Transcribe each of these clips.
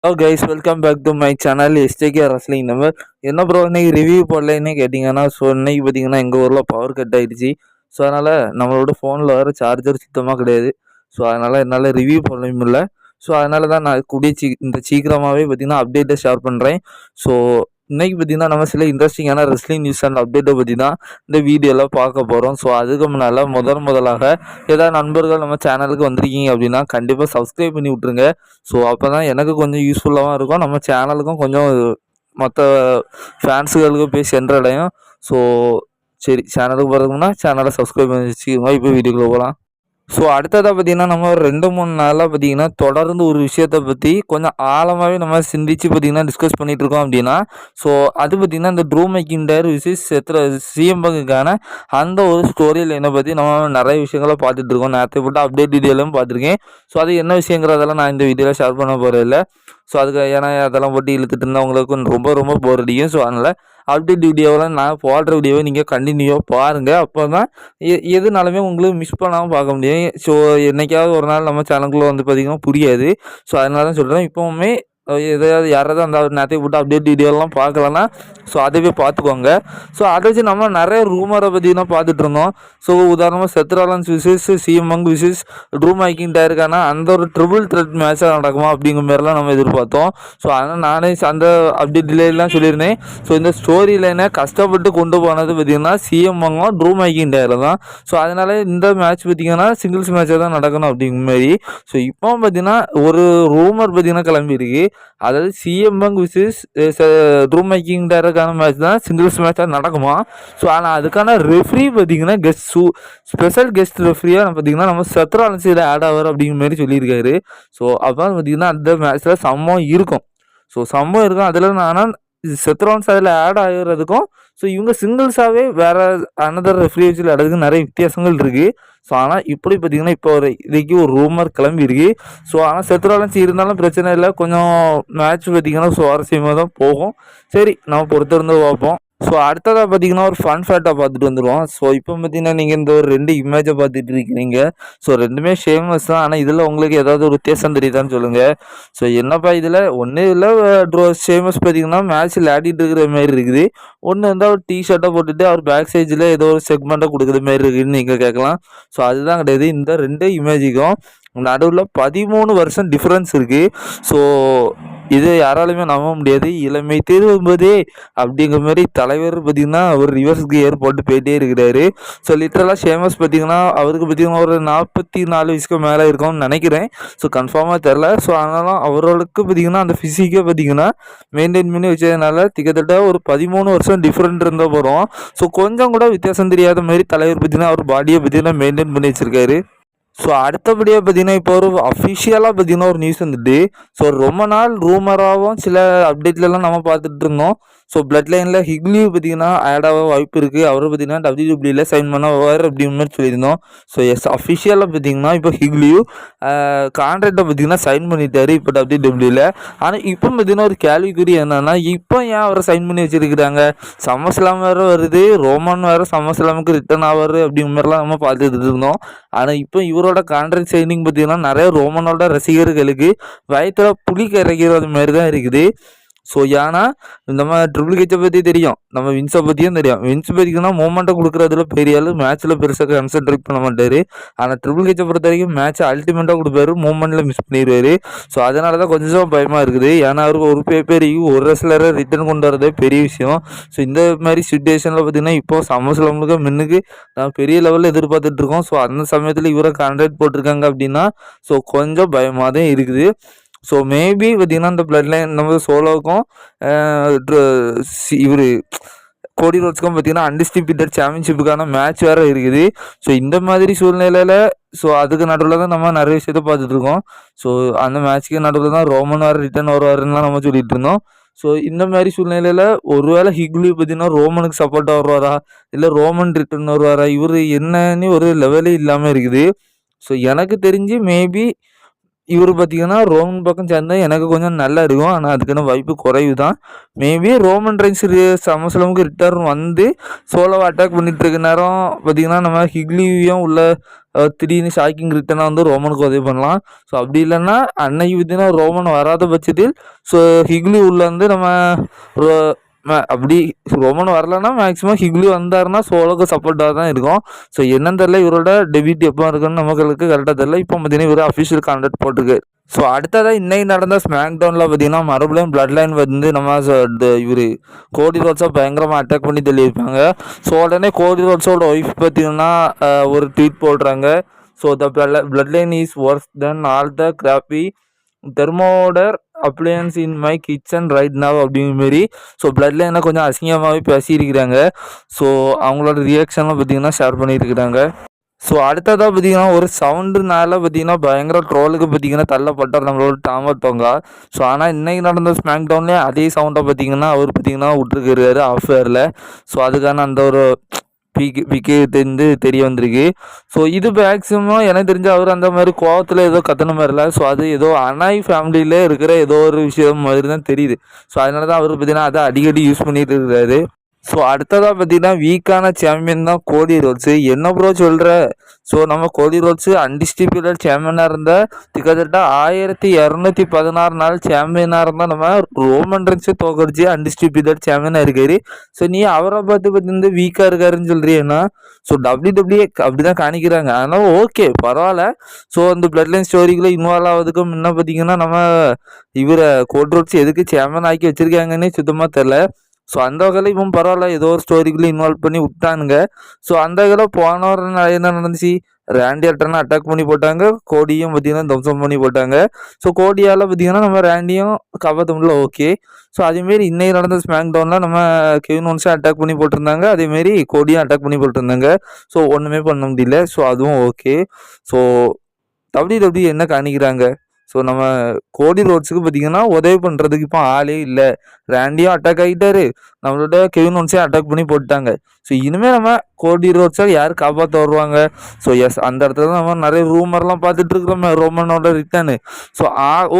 Hello guys, welcome back to my channel STK wrestling. நம்ம என்ன bro இன்னைக்கு review போடலன்னு கேட்டிங்கன்னா, ஸோ இன்னைக்கு பார்த்தீங்கன்னா எங்கள் ஊரில் பவர் கட் ஆகிடுச்சு. ஸோ அதனால் நம்மளோட ஃபோனில் வேறு சார்ஜர் சுத்தமாக கிடையாது. ஸோ அதனால் என்னால் ரிவ்யூ போட முடியல. ஸோ அதனால தான் நான் இந்த சீக்கிரமாகவே பார்த்தீங்கன்னா அப்டேட்டை ஷேர் பண்ணுறேன். ஸோ இன்னைக்கு பார்த்தீங்கன்னா நம்ம சில இன்ட்ரெஸ்டிங்கான ரெஸ்லிங் நியூஸ் அண்ட் அப்டேட்டை பற்றி தான் இந்த வீடியோவில் பார்க்க போகிறோம். ஸோ அதுக்கு முன்னால் முதலாக ஏதாவது நண்பர்கள் நம்ம சேனலுக்கு வந்திருக்கீங்க அப்படின்னா கண்டிப்பாக சப்ஸ்கிரைப் பண்ணி விட்ருங்க. ஸோ அப்போ தான் எனக்கு கொஞ்சம் யூஸ்ஃபுல்லாகவும் இருக்கும், நம்ம சேனலுக்கும் கொஞ்சம் மற்ற ஃபேன்ஸுகளுக்கும் போய் சென்றடையும். ஸோ சரி, சேனலுக்கு போகிறதுக்கு முன்னா சேனலை சப்ஸ்கிரைப் பண்ணி வச்சுக்கோங்க. இப்போ வீடியோக்குள்ளே போகலாம். ஸோ அடுத்ததாக பார்த்தீங்கன்னா நம்ம ஒரு 2-3 நாளாக பார்த்தீங்கன்னா தொடர்ந்து ஒரு விஷயத்தை பற்றி கொஞ்சம் ஆழமாகவே நம்ம சிந்திச்சு பார்த்தீங்கன்னா டிஸ்கஸ் பண்ணிகிட்டு இருக்கோம் அப்படின்னா, ஸோ அது பார்த்திங்கன்னா இந்த ட்ரூ மெக்கின்டர் விசிஸ் சிஎம் பங்குக்கான அந்த ஒரு ஸ்டோரி லைனை பற்றி நம்ம நிறைய விஷயங்களை பார்த்துட்டு இருக்கோம். நேற்று போட்டு அப்டேட் வீடியோலையும் பார்த்துருக்கேன். ஸோ அது என்ன விஷயங்கிறதெல்லாம் நான் இந்த வீடியோவில் ஷேர் பண்ண போகிறதில்ல. ஸோ அதுக்கு ஏன்னா அதெல்லாம் போட்டு இழுத்துட்டு இருந்தால் உங்களுக்கு ரொம்ப ரொம்ப போர் அடிக்கும். ஸோ அதனால் அப்டேட் வீடியோவில் நான் போடுற வீடியோவை நீங்கள் கண்டினியூவாக பாருங்கள். அப்போ தான் எதுனாலுமே உங்களுக்கு மிஸ் பண்ணாமல் பார்க்க முடியும். ஸோ என்றைக்காவது ஒரு நாள் நம்ம சேனலுக்குள்ளே வந்து பார்த்திங்கன்னா புரியாது. ஸோ அதனால தான் சொல்கிறேன். இப்போவுமே எதையாவது யாராவது அந்த நேரத்தை போட்டு அப்டேட் வீடியோலாம் பார்க்கலன்னா ஸோ அதை பார்த்துக்கோங்க. ஸோ அதை வச்சு நம்ம நிறைய ரூமரை பற்றினா பார்த்துட்டு இருந்தோம். ஸோ உதாரணமாக Seth Rollins versus CM Punk versus Drew மெக்கின்டையருக்கான அந்த ஒரு ட்ரிபிள் த்ரெட் மேட்சாக நடக்குமா அப்படிங்கிற மாதிரிலாம் நம்ம எதிர்பார்த்தோம். ஸோ அதனால் நானே அந்த அப்டேட் டிலேலாம் சொல்லியிருந்தேன். ஸோ இந்த ஸ்டோரி லைனை கஷ்டப்பட்டு கொண்டு போனது பார்த்திங்கன்னா சிஎம் பங்கும் ட்ரூ மெக்கின்டையர் தான். ஸோ அதனால் இந்த மேட்ச் பார்த்திங்கன்னா சிங்கிள்ஸ் மேட்சாக தான் நடக்கணும் அப்படிங்கிற மாதிரி. ஸோ இப்போ பார்த்திங்கன்னா ஒரு ரூமர் பார்த்திங்கன்னா கிளம்பியிருக்கு. அதாவது சிஎம் பங்க் விசஸ் ட்ரூ மெக்கின்டையருக்கான மேட்ச் தான் சிங்கிள்ஸ் மேட்சாக நடக்குமா. ஸோ ஆனால் அதுக்கான ரெஃப்ரி பார்த்திங்கன்னா ஸ்பெஷல் கெஸ்ட் ரெஃப்ரியாக பார்த்திங்கன்னா நம்ம செத் ராலன்ஸ் இதில் ஆட் ஆவார் அப்படிங்கிற மாதிரி சொல்லியிருக்காரு. ஸோ அப்போ பார்த்திங்கன்னா அந்த மேட்ச்சில் சம்பவம் இருக்கும். ஸோ சம்பவம் இருக்கும். அதில் ஆனால் செத் ராலன்ஸ் அதில் ஆட் ஆகிறதுக்கும் ஸோ இவங்க சிங்கிள்ஸாகவே வேறு அனதர் ரெஃப்ரி வச்சு விளையாடுறதுக்கு நிறைய வித்தியாசங்கள் இருக்குது. ஸோ ஆனால் இப்படி பார்த்திங்கன்னா இப்போ ஒரு இதுக்கு ஒரு ரூமர் கிளம்பி இருக்கு. ஸோ ஆனால் செத் ராலன்ஸ் இருந்தாலும் பிரச்சனை இல்லை, கொஞ்சம் மேட்ச் பார்த்திங்கன்னா சுவாரஸ்யமாக தான் போகும். சரி, நம்ம பொறுத்திருந்து பார்ப்போம். ஸோ அடுத்ததாக பார்த்தீங்கன்னா ஒரு ஃபன் ஃபேக்டாக பார்த்துட்டு வந்துடுவோம். ஸோ இப்போ பார்த்தீங்கன்னா நீங்கள் இந்த ஒரு 2 இமேஜை பார்த்துட்டு இருக்கிறீங்க. ஸோ ரெண்டுமே ஷேமஸ் தான். ஆனால் இதில் உங்களுக்கு ஏதாவது ஒரு வித்தியாசம் தெரியுதான்னு சொல்லுங்கள். ஸோ என்னப்பா இதில் ஒன்று இல்லை, ஷேமஸ் பார்த்தீங்கன்னா மேட்ச்சில் ஆடிட்டு இருக்கிற மாதிரி இருக்குது. ஒன்று வந்து அவர் டிஷர்ட்டை போட்டுட்டு அவர் பேக் சைடில் ஏதோ ஒரு செக்மெண்ட்டை கொடுக்குற மாதிரி இருக்குதுன்னு நீங்கள் கேட்கலாம். ஸோ அதுதான் கிடையாது. இந்த 2 இமேஜுக்கும் நடுவில் 13 வருஷம் டிஃப்ரென்ஸ் இருக்குது. ஸோ இது யாராலுமே நம்ப முடியாது. இளமை திரும்புதே அப்படிங்கிற மாதிரி தலைவர் பார்த்திங்கன்னா ஒரு ரிவர்ஸ் கியர் போட்டு போயிட்டே இருக்கிறாரு. ஸோ லிட்டரலாக ஷேமஸ் பார்த்திங்கன்னா அவருக்கு பார்த்திங்கன்னா ஒரு 44 வயசுக்கு மேலே இருக்கும்னு நினைக்கிறேன். ஸோ கன்ஃபார்மாக தெரில. ஸோ ஆனாலும் அவர்களுக்கு பார்த்திங்கன்னா அந்த ஃபிசிக்கை பார்த்திங்கன்னா மெயின்டைன் பண்ணி வச்சதுனால கிட்டத்தட்ட ஒரு 13 வருஷம் டிஃப்ரெண்ட் இருந்தால் போகிறோம். ஸோ கொஞ்சம் கூட வித்தியாசம் தெரியாத மாதிரி தலைவர் பார்த்திங்கன்னா அவர் பாடியை பார்த்திங்கன்னா மெயின்டைன் பண்ணி வச்சுருக்காரு. ஸோ அடுத்தபடியாக பார்த்தீங்கன்னா இப்போ ஒரு அஃபிஷியலாக பார்த்தீங்கன்னா ஒரு நியூஸ் வந்துட்டு, ஸோ ரொம்ப நாள் ரூமராகவும் சில அப்டேட்லலாம் நம்ம பார்த்துட்டு இருந்தோம். ஸோ பிளட் லைனில் ஹிக்லியூ பார்த்தீங்கன்னா ஆட் ஆக வாய்ப்பு இருக்குது. அவரை பார்த்தீங்கன்னா WWE சைன் பண்ண வருவார் அப்படிங்கிற மாதிரி சொல்லியிருந்தோம். ஸோ எஸ், அஃபிஷியலாக பார்த்தீங்கன்னா இப்போ ஹிக்லியூ கான்ட்ராக்டை பார்த்தீங்கன்னா சைன் பண்ணிட்டாரு இப்போ WWE. ஆனால் இப்போ பார்த்தீங்கன்னா ஒரு கேள்விக்குறி என்னன்னா, இப்போ ஏன் அவரை சைன் பண்ணி வச்சுருக்கிறாங்க? சம்மர்ஸ்லாம் வேறு வருது, ரோமன் வேறு சம்மர்ஸ்லாமுக்கு ரிட்டர்ன் ஆவார் அப்படிங்கிற மாதிரிலாம் நம்ம பார்த்துட்டு இருந்தோம். ஆனால் இப்போ இவரோட கான்ட்ராக்ட் சைனிங் பார்த்தீங்கன்னா நிறைய ரோமனோட ரசிகர்களுக்கு வயத்தில் புளி கரைக்கிறது மாதிரி தான் இருக்குது. ஸோ ஏன்னா நம்ம ட்ரிபிள் ஹெச்சை பற்றி தெரியும், நம்ம வின்ஸை பற்றியும் தெரியும். வின்ஸ் பார்த்திங்கன்னா மூமெண்ட்டை கொடுக்குறதுல பெரிய ஆள், மேட்ச்சில் பெருசாக கான்சென்ட்ரேட் பண்ண மாட்டார். ஆனால் ட்ரிபிள் ஹெச்சை பொறுத்த வரைக்கும் மேட்ச்சை அல்டிமேட்டாக கொடுப்பாரு, மூமெண்ட்டில் மிஸ் பண்ணிடுவார். ஸோ அதனால தான் கொஞ்சம் பயமாக இருக்குது. ஏன்னா அவருக்கு ஒரு பேப்பரையும் ஒரு ரெஸ்லரை ரிட்டர்ன் கொண்டு வரதே பெரிய விஷயம். ஸோ இந்த மாதிரி சுச்சுவேஷனில் பார்த்திங்கன்னா இப்போ சம்மர்ஸ்லாமுக்கு முன்னுக்கு நான் பெரிய லெவலில் எதிர்பார்த்துட்ருக்கோம். ஸோ அந்த சமயத்தில் இவரை கான்ட்ராக்ட் போட்டிருக்காங்க அப்படின்னா ஸோ கொஞ்சம் பயமாக தான் இருக்குது. ஸோ மேபி பார்த்திங்கன்னா இந்த பிளட் லைன் நம்ம சோலோவுக்கும் இவர் கோடி ரோட்ஸ்க்கும் பார்த்திங்கன்னா அன்டிஸ்ட்ரிபியூட்டட் சாம்பியன்ஷிப்புக்கான மேட்ச் வேறு இருக்குது. ஸோ இந்த மாதிரி சூழ்நிலையில் ஸோ அதுக்கு நடுவில் தான் நம்ம நிறைய விஷயத்த பார்த்துட்ருக்கோம். ஸோ அந்த மேட்ச்சுக்கு நடுவில் தான் ரோமன் வேறு ரிட்டர்ன் வருவாருன்னா நம்ம சொல்லிட்டு இருந்தோம். ஸோ இந்த மாதிரி சூழ்நிலையில் ஒருவேளை ஹிக்லியூ பார்த்திங்கன்னா ரோமனுக்கு சப்போர்ட்டாக வருவாரா, இல்லை ரோமன் ரிட்டர்ன் வருவாரா, இவர் என்னன்னு ஒரு லெவலே இல்லாமல் இருக்குது. ஸோ எனக்கு தெரிஞ்சு மேபி இவரு பார்த்தீங்கன்னா, ரோமன் பக்கம் சேர்ந்தா எனக்கு கொஞ்சம் நல்லா இருக்கும். ஆனா, அதுக்கான வாய்ப்பு குறைவு தான். மேபி ரோமன் ரெயின்ஸ் SummerSlamக்கு ரிட்டர்ன் வந்து சோலோவா அட்டாக் பண்ணிட்டு இருக்க நேரம் பார்த்தீங்கன்னா, நம்ம ஹிக்லியும் உள்ள திடீர்னு ஷாக்கிங் ரிட்டர்னா வந்து ரோமனுக்கு உதவி பண்ணலாம். ஸோ, அப்படி இல்லன்னா அன்னைக்கு பார்த்தீங்கன்னா, ரோமன் வராத பட்சத்தில் ஸோ ஹிக்லி உள்ள வந்து நம்ம ரோ அப்படி ரோமன் வரலன்னா மேக்ஸிமம் ஹிக்லி வந்தாருன்னா சோலோக்கு சப்போர்ட்டாக தான் இருக்கும். ஸோ என்னன்னு தெரியல, இவரோட டெபியூட் எப்போ இருக்குன்னு நமக்கு கரெக்டாக தெரியல. இப்போ பார்த்தீங்கன்னா இவர் அஃபிஷியல் கான்ட்ராக்ட் போட்டிருக்கு. ஸோ அடுத்ததாக இன்னைக்கு நடந்த ஸ்மாக் டவுனில் பார்த்தீங்கன்னா மறுபடியும் பிளட் லைன் வந்து நம்ம இவர் கோடி ரோட்ஸை பயங்கரமாக அட்டாக் பண்ணி தள்ளியிருப்பாங்க. ஸோ உடனே கோடி ரோட்ஸோட ஒய்ஃப் பார்த்தீங்கன்னா ஒரு ட்வீட் போடுறாங்க. So the bloodline is worse than all the crappy Thermador appliances in my kitchen right now அப்படிங்கிற மாரி. ஸோ பிளட் லைனை கொஞ்சம் அசிங்கமாகவே பேசியிருக்கிறாங்க. ஸோ அவங்களோட ரியாக்ஷன்லாம் பார்த்தீங்கன்னா ஷேர் பண்ணியிருக்கிறாங்க. ஸோ அடுத்ததாக பார்த்தீங்கன்னா ஒரு சவுண்டுனால பார்த்தீங்கன்னா பயங்கர ட்ரோலுக்கு பார்த்தீங்கன்னா தள்ளப்பட்டார் நம்மளோட டாமர் டோங்கா. ஸோ ஆனால் இன்னைக்கு நடந்த ஸ்மாக் டவுன்லேயே அதே சவுண்டை பார்த்தீங்கன்னா அவர் பார்த்தீங்கன்னா விட்டுருக்காரு ஆஃப் ஏரில். ஸோ அதுக்கான அந்த ஒரு பிகே தெரிய வந்திருக்கு. ஸோ இது மேக்ஸிமம் எனக்கு தெரிஞ்ச அவர் அந்த மாதிரி கோவத்தில் ஏதோ கத்தன மாதிரில. ஸோ அது ஏதோ அனாய் ஃபேமிலியிலே இருக்கிற ஏதோ ஒரு விஷயம் மாதிரி தான் தெரியுது. ஸோ அதனால தான் அவர் பார்த்தீங்கன்னா அதை அடிக்கடி யூஸ் பண்ணிட்டு இருக்கிறாரு. ஸோ அடுத்ததாக பார்த்தீங்கன்னா வீக்கான சாம்பியன் தான் கோடி ரோட்ஸு. என்ன ப்ரோ சொல்கிற? ஸோ நம்ம கோடி ரோட்ஸு அன்டிஸ்ட்ரிபியூட்டட் சாம்பியனாக இருந்தால் கிட்டத்தட்ட 1216 நாள் சாம்பியனாக இருந்தால் நம்ம ரோமன் ரெயின்ஸை தோக்கடிச்சு அன்டிஸ்ட்ரிபியூட்டட் சாம்பியனாக இருக்காரு. ஸோ நீ அவரை பார்த்து வீக்காக இருக்காருன்னு சொல்கிறீங்கன்னா ஸோ WWE அப்படி தான் காணிக்கிறாங்க. அதனால் ஓகே பரவாயில்ல. ஸோ அந்த பிளட் லைன் ஸ்டோரிக்குள்ளே இன்வால்வ் ஆகிறதுக்கு முன்ன பார்த்தீங்கன்னா நம்ம இவரை கோடி ரோட்ஸ் எதுக்கு சாம்பியன் ஆக்கி வச்சுருக்காங்கன்னே சுத்தமாக தெரில. ஸோ அந்த வகையில் இவன் பரவாயில்ல ஏதோ ஒரு ஸ்டோரிக்குள்ளே இன்வால்வ் பண்ணி விட்டானுங்க. ஸோ அந்த வகையில் போன வாரம் என்ன நடந்துச்சு, ரேண்டி ஆர்டனை அட்டாக் பண்ணி போட்டாங்க, கோடியும் பார்த்தீங்கன்னா தம்சம் பண்ணி போட்டாங்க. ஸோ கோடியால் பார்த்தீங்கன்னா நம்ம ரேண்டியும் காப்பாற்ற முடியல. ஓகே. ஸோ அதேமாரி இன்னைக்கு நடந்த ஸ்மாக் டவுனில் நம்ம கெவின் ஓன்ஸும் அட்டாக் பண்ணி போட்டிருந்தாங்க, அதேமாரி கோடியும் அட்டாக் பண்ணி போட்டிருந்தாங்க. ஸோ ஒன்றுமே பண்ண முடியல. ஸோ அதுவும் ஓகே. ஸோ WWE என்ன காணிக்கிறாங்க, ஸோ நம்ம கோடி ரோட்ஸுக்கு பார்த்தீங்கன்னா உதவி பண்ணுறதுக்கு இப்போ ஆளே இல்லை. ரேண்டியும் அட்டாக் ஆகிட்டாரு, நம்மளோட கெவின் ஓன்ஸையும் அட்டாக் பண்ணி போட்டாங்க. ஸோ இனிமேல் நம்ம கோடி ரோட்ஸை யார் காப்பாற்ற வருவாங்க? ஸோ எஸ் அந்த இடத்துல நம்ம நிறைய ரூமர்லாம் பார்த்துட்டு இருக்கிறோம் ரோமனோட ரிட்டர்னு. ஸோ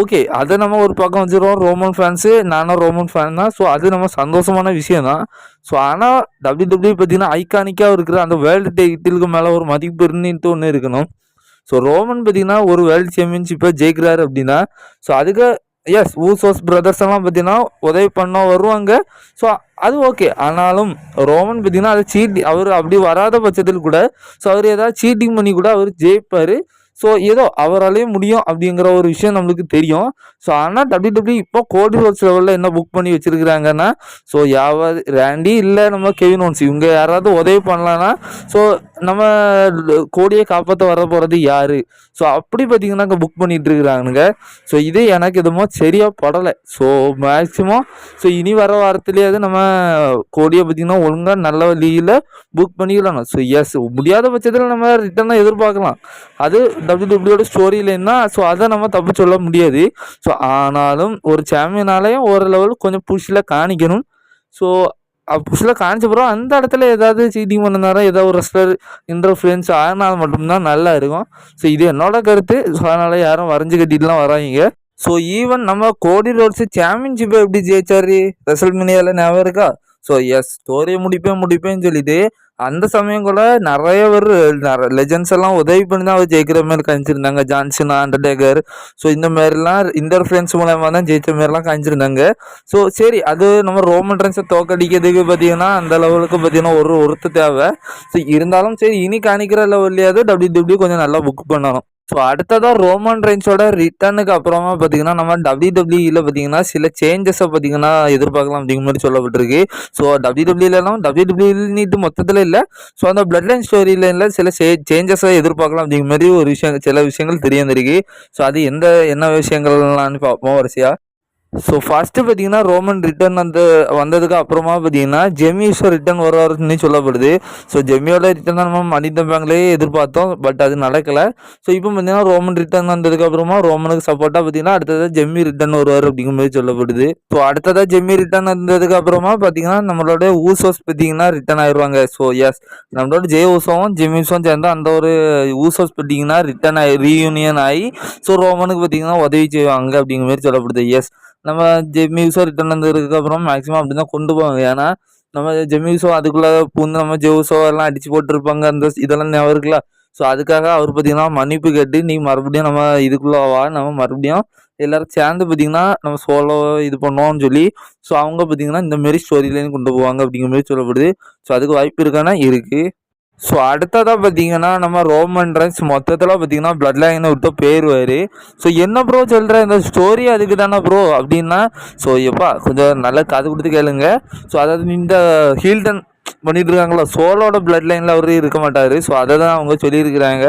ஓகே அதை நம்ம ஒரு பக்கம் வச்சுருவோம். ரோமன் ஃபேன்ஸு, நானும் ரோமன் ஃபேன் தான். ஸோ அது நம்ம சந்தோஷமான விஷயம் தான். ஸோ ஆனால் WWE பார்த்தீங்கன்னா ஐகானிக்காக இருக்கிற அந்த வேர்ல்டு டைட்டிலுக்கு மேலே ஒரு மதிப்பு இருந்துட்டு ஒன்று இருக்கணும். ஸோ ரோமன் பார்த்தீங்கன்னா ஒரு வேர்ல்டு சாம்பியன்ஷிப்பை ஜெயிக்கிறாரு அப்படின்னா ஸோ அதுக்கு எஸ் ஊசோஸ் பிரதர்ஸ் எல்லாம் பார்த்தீங்கன்னா உதவி பண்ண வருவாங்க. ஸோ அது ஓகே. ஆனாலும் ரோமன் பார்த்தீங்கன்னா அதை அவர் அப்படி வராத பட்சத்தில் கூட ஸோ அவர் ஏதாவது சீட்டிங் பண்ணி கூட அவர் ஜெயிப்பார். ஸோ ஏதோ அவராலேயும் முடியும் அப்படிங்கிற ஒரு விஷயம் நம்மளுக்கு தெரியும். ஸோ ஆனால் WWE இப்போ கோடி ரோட்ஸ் லெவலில் என்ன புக் பண்ணி வச்சுருக்கிறாங்கன்னா ஸோ யாவது ரேண்டி இல்லை நம்ம கெவின் ஓன்ஸ் இவங்க யாராவது உதவி பண்ணலான்னா ஸோ நம்ம கோடியை காப்பாற்ற வர போகிறது யார்? ஸோ அப்படி பார்த்தீங்கன்னா அங்கே புக் பண்ணிகிட்டு இருக்கிறானுங்க. ஸோ இது எனக்கு எதுமோ சரியாக படலை. ஸோ மேக்ஸிமம் ஸோ இனி வர வாரத்துலேயாவது நம்ம கோடியை பார்த்திங்கன்னா ஒழுங்காக நல்ல வழியில் புக் பண்ணிக்கலாம். ஸோ எஸ் முடியாத பட்சத்தில் நம்ம ரிட்டர்னாக எதிர்பார்க்கலாம். அது WWE ஸ்டோரி லைன்னா ஸோ அதை நம்ம தப்பு சொல்ல முடியாது. ஸோ ஆனாலும் ஒரு சாம்பியனாலையும் ஒரு லெவல் கொஞ்சம் புஷ்ஷில் காணிக்கணும். ஸோ புஷ்ஷில் காணிச்ச பிறகு அந்த இடத்துல ஏதாவது சீட்டிங் பண்ணனாரோ ஏதாவது ஒரு ரெஸ்லர் இன்டர்ஃபரன்ஸ் ஆனால் மட்டும்தான் நல்லா இருக்கும். ஸோ இது என்னோட கருத்து. ஸோ அதனால் யாரும் வரைஞ்சி கட்டிட்டுலாம் வராங்க. ஸோ ஈவன் நம்ம கோடி ரோட்ஸு சாம்பியன்ஷிப்பை எப்படி ஜெயிச்சாரு ரெசல்மேனியாவில் ஞாபகம் இருக்கா? ஸோ எஸ் ஸ்டோரியை முடிப்பேன்னு சொல்லிட்டு அந்த சமயம் கூட நிறைய பேர் லெஜண்ட்ஸ் எல்லாம் உதவி பண்ணி தான் அவர் ஜெயிக்கிற மாதிரி காமிச்சிருந்தாங்க. Johnson, Undertaker. ஸோ இந்த மாதிரிலாம் இன்டர்ஃபரன்ஸ் மூலமாக தான் ஜெயிச்ச மாதிரிலாம் காமிச்சிருந்தாங்க. ஸோ சரி அது நம்ம ரோமன் ரெயின்ஸை தோக்கடிக்கிறதுக்கு பார்த்தீங்கன்னா அந்த லெவலுக்கு பார்த்தீங்கன்னா ஒருத்தர் தேவை. ஸோ இருந்தாலும் சரி இனி காணிக்கிற லெவல்லையாவது WWE கொஞ்சம் நல்லா புக் பண்ணணும். ஸோ அடுத்ததாக ரோமன் ரெயின்ஸோட ரிட்டர்னுக்கு அப்புறமா பார்த்தீங்கன்னா நம்ம WWEல பார்த்தீங்கன்னா சில சேஞ்சஸை பார்த்தீங்கன்னா எதிர்பார்க்கலாம் அப்படிங்கிற மாதிரி சொல்லப்பட்டிருக்கு. ஸோ WWEலாம் WWE மொத்தத்தில் இல்லை. ஸோ அந்த பிளட் லைன் ஸ்டோரி லைனில் சில சேஞ்சஸை எதிர்பார்க்கலாம் அப்படிங்கிற மாதிரி ஒரு விஷயம் சில விஷயங்கள் தெரிய வந்திருக்கு. ஸோ அது என்ன விஷயங்கள்லான்னு பார்ப்போம் வரிசையாக. ஸோ ஃபர்ஸ்ட்டு பார்த்தீங்கன்னா ரோமன் ரிட்டர்ன் வந்ததுக்கு அப்புறமா பார்த்தீங்கன்னா ஜெமியூஸோ ரிட்டர்ன் வருவாருன்னு சொல்லப்படுது. ஸோ ஜெமியோட ரிட்டர்ன் தான் நம்ம மணி இன் த பேங்க்லேயே எதிர்பார்த்தோம். பட் அது நடக்கலை. ஸோ இப்போ பார்த்தீங்கன்னா ரோமன் ரிட்டர்ன் வந்ததுக்கு அப்புறமா ரோமனுக்கு சப்போர்ட்டாக பார்த்தீங்கன்னா அடுத்ததாக ஜெம்மி ரிட்டர்ன் வருவார் அப்படிங்கிற மாதிரி சொல்லப்படுது. ஸோ அடுத்ததாக ஜெம்மி ரிட்டர்ன் வந்ததுக்கு அப்புறமா பார்த்தீங்கன்னா நம்மளோட ஊசோஸ் பார்த்தீங்கன்னா ரிட்டர்ன் ஆயிடுவாங்க. ஸோ எஸ், நம்மளோட ஜே ஊசோவும் ஜெமியூஸும் சேர்ந்து அந்த ஒரு ஊசோஸ் பார்த்தீங்கன்னா ரிட்டர்ன் ரீயூனியன் ஆகி ஸோ ரோமனுக்கு பார்த்தீங்கன்னா உதவி செய்வாங்க அப்படிங்கிற மாதிரி சொல்லப்படுது. எஸ், நம்ம ஜெமியூஸோ ரிட்டர்ன் வந்ததுக்கு அப்புறம் மேக்ஸிமம் அப்படி தான் கொண்டு போவாங்க. ஏன்னா நம்ம ஜெமியூஸோ அதுக்குள்ளே பூந்து நம்ம ஜெவுஸோ எல்லாம் அடிச்சு போட்டுருப்பாங்க. அந்த இதெல்லாம் ஞாபகம் இருக்குல்ல. ஸோ அதுக்காக அவர் பார்த்தீங்கன்னா மன்னிப்பு கேட்டு நீ மறுபடியும் நம்ம இதுக்குள்ளே வா, நம்ம மறுபடியும் எல்லாரும் சேர்ந்து பார்த்தீங்கன்னா நம்ம சோலோ இது பண்ணுவோம்னு சொல்லி ஸோ அவங்க பார்த்தீங்கன்னா இந்த மாரி ஸ்டோரி லைன் கொண்டு போவாங்க அப்படிங்கிற மாதிரி சொல்லப்படுது. ஸோ அதுக்கு வாய்ப்பு இருக்கானா இருக்குது. ஸோ அடுத்ததாக பார்த்தீங்கன்னா நம்ம ரோமன் ரெயின்ஸ் மொத்தத்தில் பார்த்தீங்கன்னா பிளட் லைனை விட்டு போயிடுவார். ஸோ என்ன ப்ரோ சொல்கிற இந்த ஸ்டோரி அதுக்கு தானே ப்ரோ அப்படின்னா, ஸோ எப்பா கொஞ்சம் நல்லா காது கொடுத்து கேளுங்க. ஸோ அதாவது இந்த ஹீல்டன் பண்ணிட்டு இருக்காங்களா சோலோட பிளட் லைனில் அவர் இருக்க மாட்டார். ஸோ அதை தான் அவங்க சொல்லியிருக்கிறாங்க.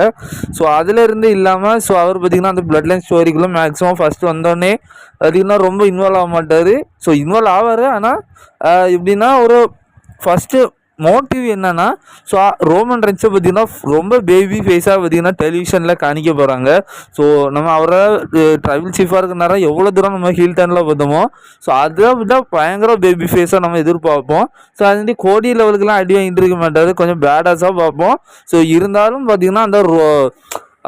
ஸோ அதிலேருந்து இல்லாமல் ஸோ அவர் பார்த்திங்கன்னா அந்த பிளட் லைன் ஸ்டோரிக்குள்ளே மேக்ஸிமம் ஃபஸ்ட்டு வந்தோடனே பார்த்திங்கன்னா ரொம்ப இன்வால்வ் ஆக மாட்டார். ஸோ இன்வால்வ் ஆவார். ஆனால் எப்படின்னா ஒரு ஃபஸ்ட்டு மோட்டிவ் என்னன்னா ஸோ ரோமன் ரெயின்ஸை பார்த்தீங்கன்னா ரொம்ப பேபி ஃபேஸாக பார்த்தீங்கன்னா டெலிவிஷனில் காணிக்க போகிறாங்க. ஸோ நம்ம அவரை ட்ரைபல் சீஃபாக இருக்கிறனால எவ்வளோ தூரம் நம்ம ஹீல்டனில் பார்த்தோமோ ஸோ அதை விட பயங்கர பேபி ஃபேஸாக நம்ம எதிர்பார்ப்போம். ஸோ அது வந்து கோடி லெவலுக்குலாம் அடி வாங்கிட்டு இருக்க மாட்டார், கொஞ்சம் பேடாஸாக பார்ப்போம். ஸோ இருந்தாலும் பார்த்தீங்கன்னா அந்த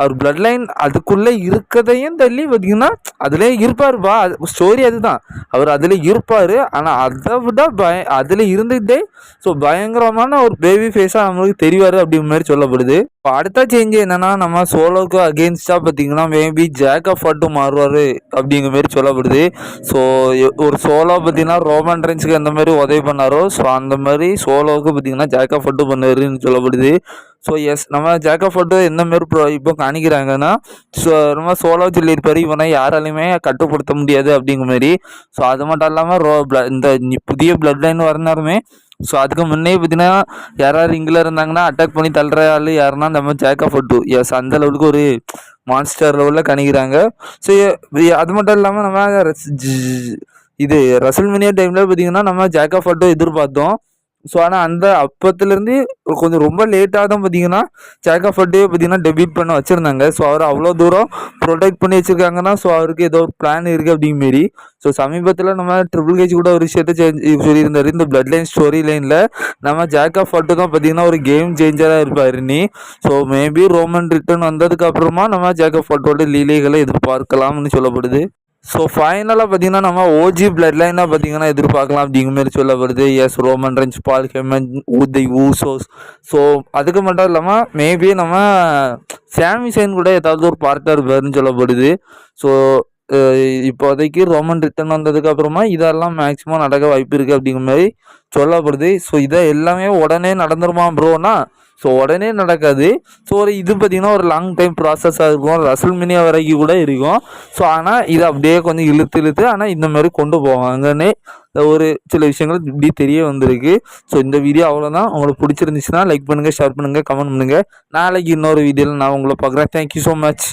அவர் பிளட் லைன் அதுக்குள்ளே இருக்கதையும் தள்ளி பார்த்தீங்கன்னா அதிலே இருப்பார்ப்பா. ஸ்டோரி அதுதான், அவர் அதில் இருப்பார். ஆனால் அதை விட அதில் இருந்துக்கிட்டே ஸோ பயங்கரமான ஒரு பேபி ஃபேஸாக நம்மளுக்கு தெரிவார் அப்படிங்கிற மாதிரி சொல்லப்படுது. இப்போ அடுத்த சேஞ்ச் என்னென்னா நம்ம சோலோக்கு அகெயின்ஸ்டாக பார்த்தீங்கன்னா மேபி ஜேக்கப் ஃபட்டு மாறுவார் அப்படிங்கிற மாதிரி சொல்லப்படுது. ஸோ ஒரு சோலோ பார்த்தீங்கன்னா ரோமன் ரெயின்ஸுக்கு எந்த மாதிரி உதவி பண்ணாரோ ஸோ அந்த மாதிரி சோலோவுக்கு பார்த்தீங்கன்னா ஜேக்கப் ஃபட்டு பண்ணுவாருன்னு சொல்லப்படுது. ஸோ எஸ், நம்ம ஜேக்கப் ஃபட்டு எந்த மாரி இப்போ காணிக்கிறாங்கன்னா ஸோ நம்ம சோலோ சொல்லியிருப்பார் இவனை யாராலையுமே கட்டுப்படுத்த முடியாது அப்படிங்கிற மாதிரி. ஸோ அது மட்டும் இல்லாமல் இந்த புதிய பிளட் லைன் வரனாருமே ஸோ அதுக்கு முன்னே பார்த்தீங்கன்னா யாராவது இங்கில் இருந்தாங்கன்னா அட்டாக் பண்ணி தள்ளுற ஆள் யாருன்னா நம்ம ஜேக்கப் ஃபட்டு. எஸ், அந்த லெவலுக்கு ஒரு மான்ஸ்டர் லெவலில் காணிக்கிறாங்க. ஸோ அது மட்டும் இல்லாமல் நம்ம இது ரசல்மேனியா டைமில் பார்த்தீங்கன்னா நம்ம ஜேக்கப் ஃபட்டு எதிர்பார்த்தோம். ஸோ ஆனால் அந்த அப்பத்துலேருந்து கொஞ்சம் ரொம்ப லேட்டாக தான் பார்த்தீங்கன்னா ஜேக்கப் ஃபட்டே பார்த்தீங்கன்னா டெபியூட் பண்ண வச்சுருந்தாங்க. ஸோ அவர் அவ்வளோ தூரம் ப்ரொடெக்ட் பண்ணி வச்சுருக்காங்கன்னா ஸோ அவருக்கு ஏதோ ஒரு பிளான் இருக்குது அப்படிங்மாரி. ஸோ சமீபத்தில் நம்ம ட்ரிபிள் கேஜ் கூட ஒரு விஷயத்த சொல்லியிருந்தார். இந்த பிளட் லைன் ஸ்டோரி லைனில் நம்ம ஜேக்கப் ஃபட்டு தான் பார்த்தீங்கன்னா ஒரு கேம் சேஞ்சராக இருப்பார் நீ. ஸோ மேபி ரோமன் ரிட்டர்ன் வந்ததுக்கு அப்புறமா நம்ம ஜேக்கப் ஃபட்டோட லீலைகளை எதிர்பார்க்கலாம்னு சொல்லப்படுது. ஸோ ஃபைனலாக பார்த்தீங்கன்னா நம்ம ஓஜி பிளட் லைனாக பார்த்தீங்கன்னா எதிர்பார்க்கலாம் அப்படிங்கிற மாதிரி சொல்லப்படுது. எஸ், ரோமன் ரெயின்ஸ், பால் ஹெமன், தி ஊசோஸ். ஸோ அதுக்கு மட்டும் இல்லாமல் மேபி நம்ம சாமி சைன் கூட ஏதாவது ஒரு பார்ட்டாக இருப்பாருன்னு சொல்லப்படுது. ஸோ இப்போதைக்கு ரோமன் ரிட்டர்ன் வந்ததுக்கு அப்புறமா இதெல்லாம் மேக்ஸிமம் நடக்க வாய்ப்பு இருக்குது அப்படிங்கிற மாதிரி சொல்லப்படுது. ஸோ இதை எல்லாமே உடனே நடந்துருமா ப்ரோனா ஸோ உடனே நடக்காது. ஸோ ஒரு இது பார்த்திங்கன்னா ஒரு லாங் டைம் ப்ராசஸாக இருக்கும், ரசல்மேனியா வரைக்கும் கூட இருக்கும். ஸோ ஆனால் இதை அப்படியே கொஞ்சம் இழுத்து ஆனால் இந்த மாதிரி கொண்டு போவாங்கன்னு ஒரு சில விஷயங்கள் இப்படி தெரிய வந்திருக்கு. ஸோ இந்த வீடியோ அவ்வளோதான். உங்களுக்கு பிடிச்சிருந்துச்சுன்னா லைக் பண்ணுங்கள், ஷேர் பண்ணுங்கள், கமெண்ட் பண்ணுங்கள். நாளைக்கு இன்னொரு வீடியோவில் நான் உங்களை பார்க்குறேன். Thank you so much.